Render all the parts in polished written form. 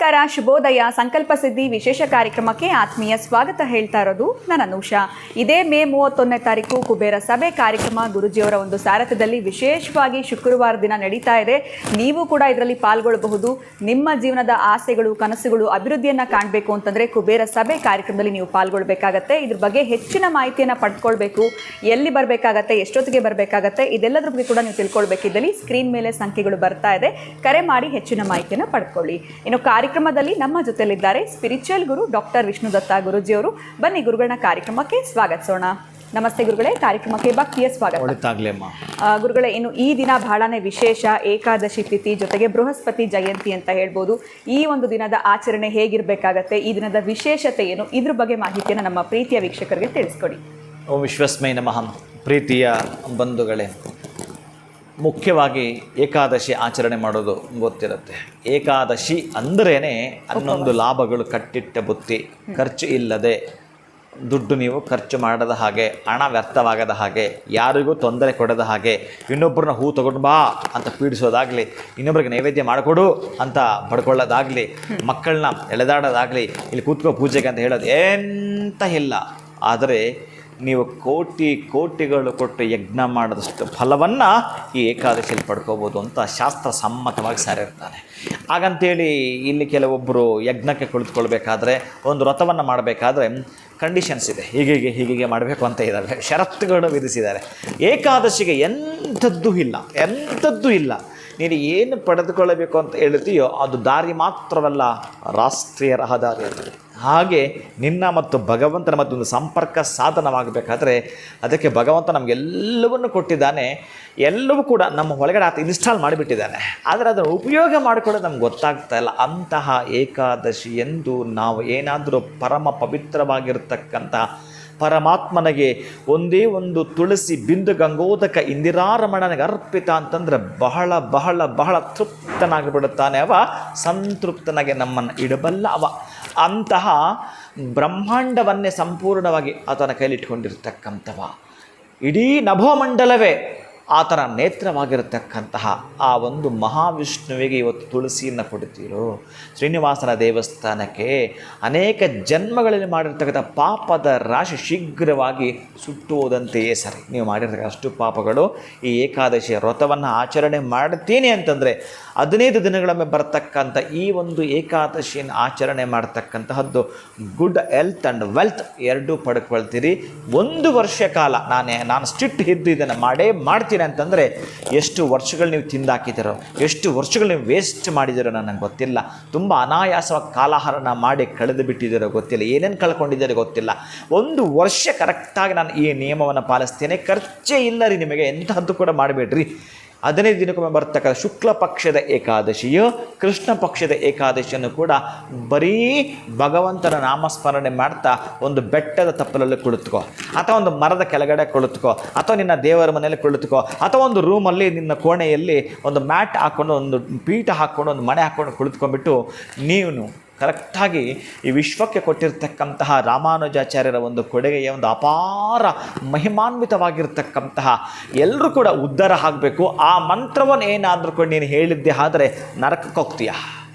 ನಮಸ್ಕಾರ, ಶುಭೋದಯ. ಸಂಕಲ್ಪ ಸಿದ್ಧಿ ವಿಶೇಷ ಕಾರ್ಯಕ್ರಮಕ್ಕೆ ಆತ್ಮೀಯ ಸ್ವಾಗತ ಹೇಳ್ತಾ ಇರೋದು ನಾನು ಅನೂಷಾ. ಇದೇ ಮೇ 31ನೇ ತಾರೀಕು ಕುಬೇರ ಸಭೆ ಕಾರ್ಯಕ್ರಮ ಗುರುಜಿಯವರ ಒಂದು ಸಾರಥ್ಯದಲ್ಲಿ ವಿಶೇಷವಾಗಿ ಶುಕ್ರವಾರ ದಿನ ನಡೀತಾ ಇದೆ. ನೀವು ಕೂಡ ಇದರಲ್ಲಿ ಪಾಲ್ಗೊಳ್ಳಬಹುದು. ನಿಮ್ಮ ಜೀವನದ ಆಸೆಗಳು, ಕನಸುಗಳು, ಅಭಿವೃದ್ಧಿಯನ್ನು ಕಾಣಬೇಕು ಅಂತಂದರೆ ಕುಬೇರ ಸಭೆ ಕಾರ್ಯಕ್ರಮದಲ್ಲಿ ನೀವು ಪಾಲ್ಗೊಳ್ಳಬೇಕಾಗತ್ತೆ. ಇದ್ರ ಬಗ್ಗೆ ಹೆಚ್ಚಿನ ಮಾಹಿತಿಯನ್ನು ಪಡ್ಕೊಳ್ಬೇಕು. ಎಲ್ಲಿ ಬರಬೇಕಾಗತ್ತೆ, ಎಷ್ಟೊತ್ತಿಗೆ ಬರಬೇಕಾಗತ್ತೆ, ಇದೆಲ್ಲದ್ರ ಬಗ್ಗೆ ಕೂಡ ನೀವು ತಿಳ್ಕೊಳ್ಬೇಕಿದ್ದಲ್ಲಿ ಸ್ಕ್ರೀನ್ ಮೇಲೆ ಸಂಖ್ಯೆಗಳು ಬರ್ತಾ ಇದೆ. ಕರೆ ಮಾಡಿ ಹೆಚ್ಚಿನ ಮಾಹಿತಿಯನ್ನು ಪಡ್ಕೊಳ್ಳಿ. ಇನ್ನು ಕಾರ್ಯಕ್ರಮದಲ್ಲಿ ನಮ್ಮ ಜೊತೆಲಿದ್ದಾರೆ ಸ್ಪಿರಿಚುವಲ್ ಗುರು ಡಾಕ್ಟರ್ ವಿಷ್ಣುದತ್ತ ಗುರುಜಿಯವರು. ಬನ್ನಿ ಗುರುಗಳನ್ನ ಕಾರ್ಯಕ್ರಮಕ್ಕೆ ಸ್ವಾಗತಿಸೋಣ. ನಮಸ್ತೆ ಗುರುಗಳೇ, ಕಾರ್ಯಕ್ರಮಕ್ಕೆ ಭಕ್ತಿಯ ಸ್ವಾಗತ. ಗುರುಗಳೇ, ಇನ್ನು ಈ ದಿನ ಬಹಳನೇ ವಿಶೇಷ, ಏಕಾದಶಿ ತಿಥಿ ಜೊತೆಗೆ ಬೃಹಸ್ಪತಿ ಜಯಂತಿ ಅಂತ ಹೇಳ್ಬೋದು. ಈ ಒಂದು ದಿನದ ಆಚರಣೆ ಹೇಗಿರಬೇಕಾಗತ್ತೆ, ಈ ದಿನದ ವಿಶೇಷತೆ ಏನು, ಇದ್ರ ಬಗ್ಗೆ ಮಾಹಿತಿಯನ್ನು ನಮ್ಮ ಪ್ರೀತಿಯ ವೀಕ್ಷಕರಿಗೆ ತಿಳಿಸ್ಕೊಡಿ. ಓಂ ವಿಶ್ವಸ್ಮೈ ನಮಃ. ಪ್ರೀತಿಯ ಬಂಧುಗಳೇ, ಮುಖ್ಯವಾಗಿ ಏಕಾದಶಿ ಆಚರಣೆ ಮಾಡೋದು ಗೊತ್ತಿರುತ್ತೆ. ಏಕಾದಶಿ ಅಂದ್ರೇ 11 ಲಾಭಗಳು ಕಟ್ಟಿಟ್ಟ ಬುತ್ತಿ. ಖರ್ಚು ಇಲ್ಲದೆ, ದುಡ್ಡು ನೀವು ಖರ್ಚು ಮಾಡದ ಹಾಗೆ, ಹಣ ವ್ಯರ್ಥವಾಗದ ಹಾಗೆ, ಯಾರಿಗೂ ತೊಂದರೆ ಕೊಡದ ಹಾಗೆ, ಇನ್ನೊಬ್ಬರನ್ನ ಹೂ ತಗೊಂಡು ಬಾ ಅಂತ ಪೀಡಿಸೋದಾಗಲಿ, ಇನ್ನೊಬ್ಬರಿಗೆ ನೈವೇದ್ಯ ಮಾಡಿಕೊಡು ಅಂತ ಪಡ್ಕೊಳ್ಳೋದಾಗಲಿ, ಮಕ್ಕಳನ್ನ ಎಳೆದಾಡೋದಾಗಲಿ, ಇಲ್ಲಿ ಕೂತ್ಕೋ ಪೂಜೆಗೆ ಅಂತ ಹೇಳೋದು ಎಂತ ಇಲ್ಲ. ಆದರೆ ನೀವು ಕೋಟಿಗಳು ಕೊಟ್ಟು ಯಜ್ಞ ಮಾಡಿದಷ್ಟು ಫಲವನ್ನು ಈ ಏಕಾದಶಿಯಲ್ಲಿ ಪಡ್ಕೋಬೋದು ಅಂತ ಶಾಸ್ತ್ರ ಸಮ್ಮತವಾಗಿ ಸಾರಿರ್ತಾರೆ. ಹಾಗಂತೇಳಿ ಇಲ್ಲಿ ಕೆಲವೊಬ್ಬರು ಯಜ್ಞಕ್ಕೆ ಕುಳಿತುಕೊಳ್ಬೇಕಾದ್ರೆ, ಒಂದು ವ್ರತವನ್ನು ಮಾಡಬೇಕಾದ್ರೆ ಕಂಡೀಷನ್ಸ್ ಇದೆ, ಹೀಗೆ ಮಾಡಬೇಕು ಅಂತ ಇದ್ದಾವೆ, ಷರತ್ತುಗಳು ವಿಧಿಸಿದ್ದಾರೆ. ಏಕಾದಶಿಗೆ ಎಂಥದ್ದೂ ಇಲ್ಲ. ನೀನು ಏನು ಪಡೆದುಕೊಳ್ಳಬೇಕು ಅಂತ ಹೇಳ್ತೀಯೋ ಅದು ದಾರಿ ಮಾತ್ರವಲ್ಲ, ರಾಷ್ಟ್ರೀಯ ರಹದಾರಿ ಅದು. ಹಾಗೆ ನಿನ್ನ ಮತ್ತು ಭಗವಂತನ ಮತ್ತೊಂದು ಸಂಪರ್ಕ ಸಾಧನವಾಗಬೇಕಾದ್ರೆ ಅದಕ್ಕೆ ಭಗವಂತ ನಮಗೆಲ್ಲವನ್ನು ಕೊಟ್ಟಿದ್ದಾನೆ. ಎಲ್ಲವೂ ಕೂಡ ನಮ್ಮ ಒಳಗಡೆ ಆತ ಇನ್ಸ್ಟಾಲ್ ಮಾಡಿಬಿಟ್ಟಿದ್ದಾನೆ. ಆದರೆ ಅದನ್ನು ಉಪಯೋಗ ಮಾಡಿಕೊಳ್ಳೋದು ನಮ್ಗೆ ಗೊತ್ತಾಗ್ತಾ ಇಲ್ಲ. ಅಂತಹ ಏಕಾದಶಿ ಎಂದು ನಾವು ಏನಾದರೂ ಪರಮ ಪವಿತ್ರವಾಗಿರ್ತಕ್ಕಂಥ ಪರಮಾತ್ಮನಿಗೆ ಒಂದೇ ಒಂದು ತುಳಸಿ ಬಿಂದು ಗಂಗೋದಕ ಇಂದಿರಾರಮಣನಿಗೆ ಅರ್ಪಿತ ಅಂತಂದರೆ ಬಹಳ ಬಹಳ ಬಹಳ ತೃಪ್ತನಾಗಿಬಿಡುತ್ತಾನೆ ಅವ. ಸಂತೃಪ್ತನಾಗಿ ನಮ್ಮನ್ನು ಇಡಬಲ್ಲ ಅವ. ಅಂತಹ ಬ್ರಹ್ಮಾಂಡವನ್ನೇ ಸಂಪೂರ್ಣವಾಗಿ ಆತನ ಕೈಲಿಟ್ಕೊಂಡಿರ್ತಕ್ಕಂಥವ, ಇಡೀ ನಭೋಮಂಡಲವೇ ಆತನ ನೇತ್ರವಾಗಿರತಕ್ಕಂತಹ ಆ ಒಂದು ಮಹಾವಿಷ್ಣುವಿಗೆ ಇವತ್ತು ತುಳಸಿಯನ್ನು ಕೊಡ್ತೀರೋ. ಶ್ರೀನಿವಾಸನ ದೇವಸ್ಥಾನಕ್ಕೆ ಅನೇಕ ಜನ್ಮಗಳಲ್ಲಿ ಮಾಡಿರ್ತಕ್ಕಂಥ ಪಾಪದ ರಾಶಿ ಶೀಘ್ರವಾಗಿ ಸುಟ್ಟುವುದಂತೆಯೇ ಸರಿ. ನೀವು ಮಾಡಿರ್ತಕ್ಕ ಅಷ್ಟು ಪಾಪಗಳು ಈ ಏಕಾದಶಿಯ ವ್ರತವನ್ನು ಆಚರಣೆ ಮಾಡ್ತೀನಿ ಅಂತಂದರೆ 15 ದಿನಗಳೊಮ್ಮೆ ಬರ್ತಕ್ಕಂಥ ಈ ಒಂದು ಏಕಾದಶಿಯನ್ನು ಆಚರಣೆ ಮಾಡ್ತಕ್ಕಂತಹದ್ದು ಗುಡ್ ಹೆಲ್ತ್ ಆ್ಯಂಡ್ ವೆಲ್ತ್ ಎರಡೂ ಪಡ್ಕೊಳ್ತೀರಿ. 1 ವರ್ಷ ಕಾಲ ನಾನು ಸ್ಟ್ರಿಕ್ಟ್ ಇದ್ದು ಇದನ್ನು ಮಾಡ್ತೀನಿ ಅಂತಂದರೆ ಎಷ್ಟು ವರ್ಷಗಳು ನೀವು ತಿಂದಾಕಿದ್ದೀರೋ, ಎಷ್ಟು ವರ್ಷಗಳು ನೀವು ವೇಸ್ಟ್ ಮಾಡಿದ್ದೀರೋ ನನಗೆ ಗೊತ್ತಿಲ್ಲ. ತುಂಬ ಅನಾಯಾಸವಾಗಿ ಕಾಲಾಹಾರನ ಮಾಡಿ ಕಳೆದು ಬಿಟ್ಟಿದ್ದೀರೋ ಗೊತ್ತಿಲ್ಲ, ಏನೇನು ಕಳ್ಕೊಂಡಿದ್ದೀರೋ ಗೊತ್ತಿಲ್ಲ. 1 ವರ್ಷ ಕರೆಕ್ಟಾಗಿ ನಾನು ಈ ನಿಯಮವನ್ನು ಪಾಲಿಸ್ತೇನೆ, ಖರ್ಚೇ ಇಲ್ಲ ರೀ ನಿಮಗೆ, ಎಂತಹದ್ದು ಕೂಡ ಮಾಡಬೇಡ್ರಿ. 15 ದಿನಕ್ಕೊಮ್ಮೆ ಬರ್ತಕ್ಕಂಥ ಶುಕ್ಲ ಪಕ್ಷದ ಏಕಾದಶಿಯು, ಕೃಷ್ಣ ಪಕ್ಷದ ಏಕಾದಶಿಯನ್ನು ಕೂಡ ಬರೀ ಭಗವಂತನ ನಾಮಸ್ಮರಣೆ ಮಾಡ್ತಾ ಒಂದು ಬೆಟ್ಟದ ತಪ್ಪಲಲ್ಲಿ ಕುಳಿತುಕೋ, ಅಥವಾ ಒಂದು ಮರದ ಕೆಳಗಡೆ ಕುಳಿತುಕೋ, ಅಥವಾ ನಿನ್ನ ದೇವರ ಮನೆಯಲ್ಲಿ ಕುಳಿತುಕೋ, ಅಥವಾ ಒಂದು ರೂಮಲ್ಲಿ ನಿನ್ನ ಕೋಣೆಯಲ್ಲಿ ಒಂದು ಮ್ಯಾಟ್ ಹಾಕ್ಕೊಂಡು, ಒಂದು ಪೀಠ ಹಾಕ್ಕೊಂಡು, ಒಂದು ಮಣೆ ಹಾಕ್ಕೊಂಡು ಕುಳಿತುಕೊಂಡ್ಬಿಟ್ಟು ನೀನು ಕರೆಕ್ಟಾಗಿ ಈ ವಿಶ್ವಕ್ಕೆ ಕೊಟ್ಟಿರ್ತಕ್ಕಂತಹ ರಾಮಾನುಜಾಚಾರ್ಯರ ಒಂದು ಕೊಡುಗೆಯ ಒಂದು ಅಪಾರ ಮಹಿಮಾನ್ವಿತವಾಗಿರ್ತಕ್ಕಂತಹ ಎಲ್ಲರೂ ಕೂಡ ಉದ್ಧಾರ ಆಗಬೇಕು. ಆ ಮಂತ್ರವನ್ನು ಏನಾದರೂ ಕೂಡ ನೀನು ಹೇಳಿದ್ದೆ ಆದರೆ ನರಕಕ್ಕೆ ಹೋಗ್ತೀಯ.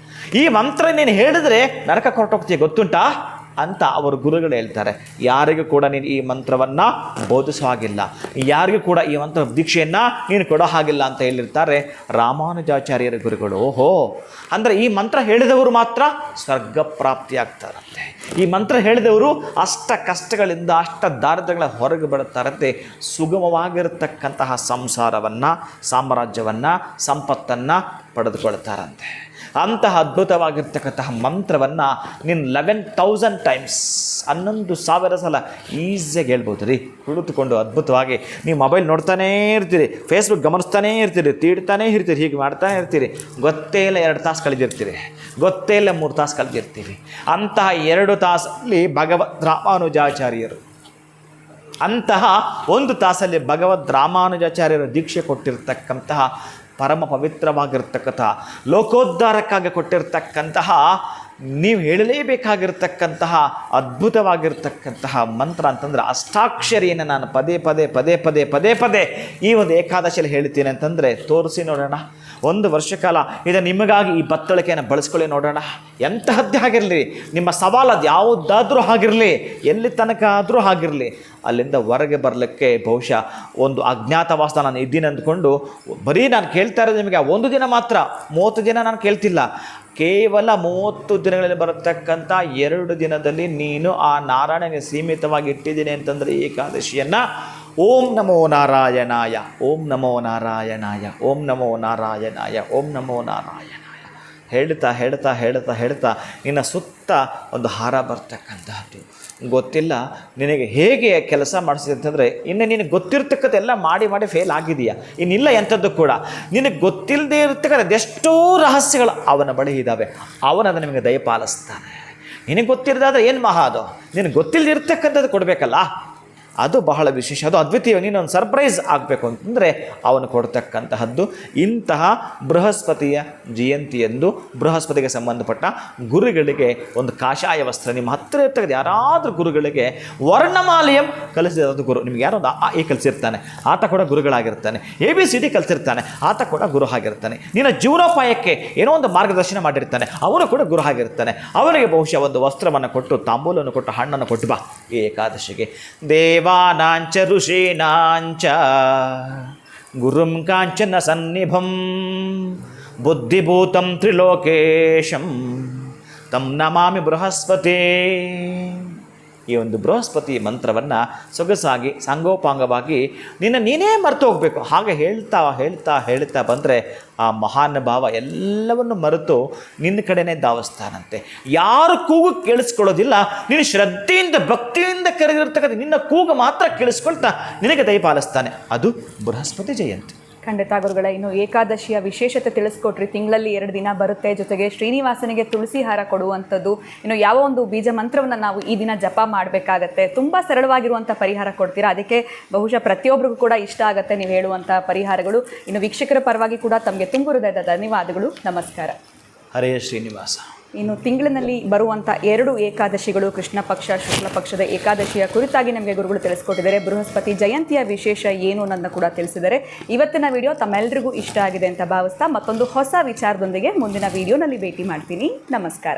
ಈ ಮಂತ್ರ ನೀನು ಹೇಳಿದರೆ ನರಕಕ್ಕೆ ಹೊರಟೋಗ್ತೀಯ ಗೊತ್ತುಂಟಾ ಅಂತ ಅವರು ಗುರುಗಳು ಹೇಳ್ತಾರೆ. ಯಾರಿಗೂ ಕೂಡ ನೀನು ಈ ಮಂತ್ರವನ್ನು ಬೋಧಿಸೋ ಹಾಗಿಲ್ಲ, ಯಾರಿಗೂ ಕೂಡ ಈ ಮಂತ್ರ ದೀಕ್ಷೆಯನ್ನು ನೀನು ಕೊಡೋ ಹಾಗಿಲ್ಲ ಅಂತ ಹೇಳಿರ್ತಾರೆ ರಾಮಾನುಜಾಚಾರ್ಯರ ಗುರುಗಳು. ಓಹೋ, ಅಂದರೆ ಈ ಮಂತ್ರ ಹೇಳಿದವರು ಮಾತ್ರ ಸ್ವರ್ಗ ಪ್ರಾಪ್ತಿಯಾಗ್ತಾರಂತೆ. ಈ ಮಂತ್ರ ಹೇಳಿದವರು ಅಷ್ಟ ಕಷ್ಟಗಳಿಂದ, ಅಷ್ಟ ದಾರಿದ್ರ್ಯಗಳ ಹೊರಗೆ ಬರುತ್ತಾರಂತೆ. ಸುಗಮವಾಗಿರತಕ್ಕಂತಹ ಸಂಸಾರವನ್ನು, ಸಾಮ್ರಾಜ್ಯವನ್ನು, ಸಂಪತ್ತನ್ನು ಪಡೆದುಕೊಳ್ತಾರಂತೆ. ಅಂತಹ ಅದ್ಭುತವಾಗಿರ್ತಕ್ಕಂತಹ ಮಂತ್ರವನ್ನು ನೀನು 11,000 ಟೈಮ್ಸ್ 11,000 ಸಲ ಈಸಿಯಾಗಿ ಹೇಳ್ಬೋದು ರೀ. ಕುಳಿತುಕೊಂಡು ಅದ್ಭುತವಾಗಿ ನೀವು ಮೊಬೈಲ್ ನೋಡ್ತಾನೇ ಇರ್ತೀರಿ, ಫೇಸ್ಬುಕ್ ಗಮನಿಸ್ತಾನೇ ಇರ್ತೀರಿ, ತೀಡ್ತಾನೇ ಇರ್ತೀರಿ, ಹೀಗೆ ಮಾಡ್ತಾನೆ ಇರ್ತೀರಿ. ಗೊತ್ತೇ ಇಲ್ಲ 2 ತಾಸು ಕಳೆದಿರ್ತೀರಿ, ಗೊತ್ತೇ ಇಲ್ಲ 3 ತಾಸು ಕಳೆದಿರ್ತೀವಿ. ಅಂತಹ 2 ತಾಸಲ್ಲಿ ಭಗವದ್ ರಾಮಾನುಜಾಚಾರ್ಯರು, ಅಂತಹ 1 ತಾಸಲ್ಲಿ ಭಗವದ್ ರಾಮಾನುಜಾಚಾರ್ಯರು ದೀಕ್ಷೆ ಕೊಟ್ಟಿರ್ತಕ್ಕಂತಹ ಪರಮ ಪವಿತ್ರವಾಗಿರ್ತಕ್ಕಂಥ ಲೋಕೋದ್ಧಾರಕ್ಕಾಗಿ ಕೊಟ್ಟಿರ್ತಕ್ಕಂತಹ ನೀವು ಹೇಳಲೇಬೇಕಾಗಿರ್ತಕ್ಕಂತಹ ಅದ್ಭುತವಾಗಿರ್ತಕ್ಕಂತಹ ಮಂತ್ರ ಅಂತಂದರೆ ಅಷ್ಟಾಕ್ಷರಿಯನ್ನು ನಾನು ಪದೇ ಪದೇ ಪದೇ ಪದೇ ಪದೇ ಪದೇ ಈ ಒಂದು ಏಕಾದಶಿಯಲ್ಲಿ ಹೇಳ್ತೀನಿ ಅಂತಂದರೆ ತೋರಿಸಿ ನೋಡೋಣ. 1 ವರ್ಷ ಕಾಲ ಇದು ನಿಮಗಾಗಿ ಈ ಬತ್ತಳಿಕೆಯನ್ನು ಬಳಸ್ಕೊಳ್ಳಿ ನೋಡೋಣ. ಎಂತಹದ್ದೇ ಆಗಿರಲಿ, ನಿಮ್ಮ ಸವಾಲು ಅದು ಯಾವುದಾದ್ರೂ ಆಗಿರಲಿ, ಎಲ್ಲಿ ತನಕ ಆದರೂ ಆಗಿರಲಿ, ಅಲ್ಲಿಂದ ಹೊರಗೆ ಬರಲಿಕ್ಕೆ ಬಹುಶಃ ಒಂದು ಅಜ್ಞಾತವಾಸ ನಾನು ಇದ್ದೀನಿ ಅಂದ್ಕೊಂಡು ಬರೀ ನಾನು ಕೇಳ್ತಾ ಇರೋದು ನಿಮಗೆ 1 ದಿನ ಮಾತ್ರ, 30 ದಿನ ನಾನು ಕೇಳ್ತಿಲ್ಲ. ಕೇವಲ 30 ದಿನಗಳಲ್ಲಿ ಬರತಕ್ಕಂಥ 2 ದಿನದಲ್ಲಿ ನೀನು ಆ ನಾರಾಯಣನಿಗೆ ಸೀಮಿತವಾಗಿ ಇಟ್ಟಿದ್ದೀನಿ ಅಂತಂದರೆ ಏಕಾದಶಿಯನ್ನು ಓಂ ನಮೋ ನಾರಾಯಣಾಯ, ಓಂ ನಮೋ ನಾರಾಯಣಾಯ, ಓಂ ನಮೋ ನಾರಾಯಣಾಯ, ಓಂ ನಮೋ ನಾರಾಯಣಾಯ ಹೇಳ್ತಾ ಹೇಳ್ತಾ ಹೇಳ್ತಾ ಹೇಳ್ತಾ ನಿನ್ನ ಸುತ್ತ ಒಂದು ಹಾರ ಬರ್ತಕ್ಕಂತಹದ್ದು. ಗೊತ್ತಿಲ್ಲ ನಿನಗೆ ಹೇಗೆ ಕೆಲಸ ಮಾಡಿಸಿದೆ ಅಂತಂದರೆ ಇನ್ನು ನಿನಗೆ ಗೊತ್ತಿರ್ತಕ್ಕಂಥ ಎಲ್ಲ ಮಾಡಿ ಮಾಡಿ ಫೇಲ್ ಆಗಿದೆಯಾ, ಇನ್ನಿಲ್ಲ ಎಂಥದ್ದು ಕೂಡ. ನಿನಗೆ ಗೊತ್ತಿಲ್ಲದೆ ಇರ್ತಕ್ಕಂಥ ಅದೆಷ್ಟೋ ರಹಸ್ಯಗಳು ಅವನ ಬಳಿ ಇದ್ದಾವೆ, ಅವನದು ನಿಮಗೆ ದಯಪಾಲಿಸ್ತಾನೆ. ನಿನಗೆ ಗೊತ್ತಿರದಾದ್ರೆ ಏನು ಮಹಾ ಅದು, ನಿನಗೆ ಗೊತ್ತಿಲ್ಲದೆ ಇರ್ತಕ್ಕಂಥದ್ದು ಕೊಡಬೇಕಲ್ಲ, ಅದು ಬಹಳ ವಿಶೇಷ, ಅದು ಅದ್ವಿತೀಯ. ನೀನೊಂದು ಸರ್ಪ್ರೈಸ್ ಆಗಬೇಕು ಅಂತಂದರೆ ಅವನು ಕೊಡ್ತಕ್ಕಂತಹದ್ದು. ಇಂತಹ ಬೃಹಸ್ಪತಿಯ ಜಯಂತಿಯಂದು ಬೃಹಸ್ಪತಿಗೆ ಸಂಬಂಧಪಟ್ಟ ಗುರುಗಳಿಗೆ ಒಂದು ಕಾಷಾಯ ವಸ್ತ್ರ, ನಿಮ್ಮ ಹತ್ತಿರ ಇರ್ತಕ್ಕಂಥ ಯಾರಾದರೂ ಗುರುಗಳಿಗೆ ವರ್ಣಮಾಲೆಯಂ ಕಲಿಸಿರೋದು ಗುರು, ನಿಮ್ಗೆ ಯಾರೋ ಒಂದು ಈ ಕಲಿಸಿರ್ತಾನೆ, ಆತ ಕೂಡ ಗುರುಗಳಾಗಿರ್ತಾನೆ. ABCD ಕಲಿಸಿರ್ತಾನೆ, ಆತ ಕೂಡ ಗುರು ಆಗಿರ್ತಾನೆ. ನಿನ್ನ ಜೀವನೋಪಾಯಕ್ಕೆ ಏನೋ ಒಂದು ಮಾರ್ಗದರ್ಶನ ಮಾಡಿರ್ತಾನೆ, ಅವನು ಕೂಡ ಗುರು ಆಗಿರ್ತಾನೆ. ಅವನಿಗೆ ಬಹುಶಃ ಒಂದು ವಸ್ತ್ರವನ್ನು ಕೊಟ್ಟು, ತಾಂಬೂಲವನ್ನು ಕೊಟ್ಟು, ಹಣ್ಣನ್ನು ಕೊಟ್ಟು ಬಾ ಈ ಏಕಾದಶಿಗೆ. ದೇವಾನಾಂಚ ಋಷೀನಾಂಚ ಗುರುಂ ಕಾಂಚನ ಸನ್ನಿಭಂ ಬುದ್ಧಿಭೂತಂ ತ್ರಿಲೋಕೇಶಂ ತಂ ನಮಾಮಿ ಬೃಹಸ್ಪತಿ. ಈ ಒಂದು ಬೃಹಸ್ಪತಿ ಮಂತ್ರವನ್ನು ಸೊಗಸಾಗಿ ಸಾಂಗೋಪಾಂಗವಾಗಿ ನೀನೇ ಮರೆತು ಹೋಗಬೇಕು. ಹಾಗೆ ಹೇಳ್ತಾ ಹೇಳ್ತಾ ಹೇಳ್ತಾ ಬಂದರೆ ಆ ಮಹಾನುಭಾವ ಎಲ್ಲವನ್ನು ಮರೆತು ನಿನ್ನ ಕಡೆನೇ ಧಾವಿಸ್ತಾನಂತೆ. ಯಾರು ಕೂಗು ಕೇಳಿಸ್ಕೊಳ್ಳೋದಿಲ್ಲ, ನೀನು ಶ್ರದ್ಧೆಯಿಂದ ಭಕ್ತಿಯಿಂದ ಕರೆದಿರ್ತಕ್ಕಂಥ ನಿನ್ನ ಕೂಗು ಮಾತ್ರ ಕೇಳಿಸ್ಕೊಳ್ತಾ ನಿನಗೆ ದಯಪಾಲಿಸ್ತಾನೆ. ಅದು ಬೃಹಸ್ಪತಿ ಜಯಂತಿ. ಖಂಡಿತ ಗುರುಗಳೇ, ಇನ್ನು ಏಕಾದಶಿಯ ವಿಶೇಷತೆ ತಿಳಿಸ್ಕೊಟ್ರಿ. ತಿಂಗಳಲ್ಲಿ 2 ದಿನ ಬರುತ್ತೆ, ಜೊತೆಗೆ ಶ್ರೀನಿವಾಸನಿಗೆ ತುಳಸಿ ಹಾರ ಕೊಡುವಂಥದ್ದು, ಇನ್ನು ಯಾವ ಒಂದು ಬೀಜ ಮಂತ್ರವನ್ನು ನಾವು ಈ ದಿನ ಜಪ ಮಾಡಬೇಕಾಗತ್ತೆ, ತುಂಬ ಸರಳವಾಗಿರುವಂಥ ಪರಿಹಾರ ಕೊಡ್ತೀರಾ. ಅದಕ್ಕೆ ಬಹುಶಃ ಪ್ರತಿಯೊಬ್ಬರಿಗೂ ಕೂಡ ಇಷ್ಟ ಆಗುತ್ತೆ ನೀವು ಹೇಳುವಂಥ ಪರಿಹಾರಗಳು. ಇನ್ನು ವೀಕ್ಷಕರ ಪರವಾಗಿ ಕೂಡ ತಮಗೆ ತುಂಬ ಹೃದಯದ ಧನ್ಯವಾದಗಳು. ನಮಸ್ಕಾರ. ಹರೇ ಶ್ರೀನಿವಾಸ. ಇನ್ನು ತಿಂಗಳಿನಲ್ಲಿ ಬರುವಂಥ 2 ಏಕಾದಶಿಗಳು, ಕೃಷ್ಣ ಪಕ್ಷ, ಶುಕ್ಲ ಪಕ್ಷದ ಏಕಾದಶಿಯ ಕುರಿತಾಗಿ ನಮಗೆ ಗುರುಗಳು ತಿಳಿಸ್ಕೊಟ್ಟಿದ್ದಾರೆ. ಬೃಹಸ್ಪತಿ ಜಯಂತಿಯ ವಿಶೇಷ ಏನು ಅನ್ನೋದನ್ನ ಕೂಡ ತಿಳಿಸಿದ್ದಾರೆ. ಇವತ್ತಿನ ವಿಡಿಯೋ ತಮ್ಮೆಲ್ಲರಿಗೂ ಇಷ್ಟ ಆಗಿದೆ ಅಂತ ಭಾವಿಸ್ತಾ ಮತ್ತೊಂದು ಹೊಸ ವಿಚಾರದೊಂದಿಗೆ ಮುಂದಿನ ವಿಡಿಯೋನಲ್ಲಿ ಭೇಟಿ ಮಾಡ್ತೀನಿ. ನಮಸ್ಕಾರ.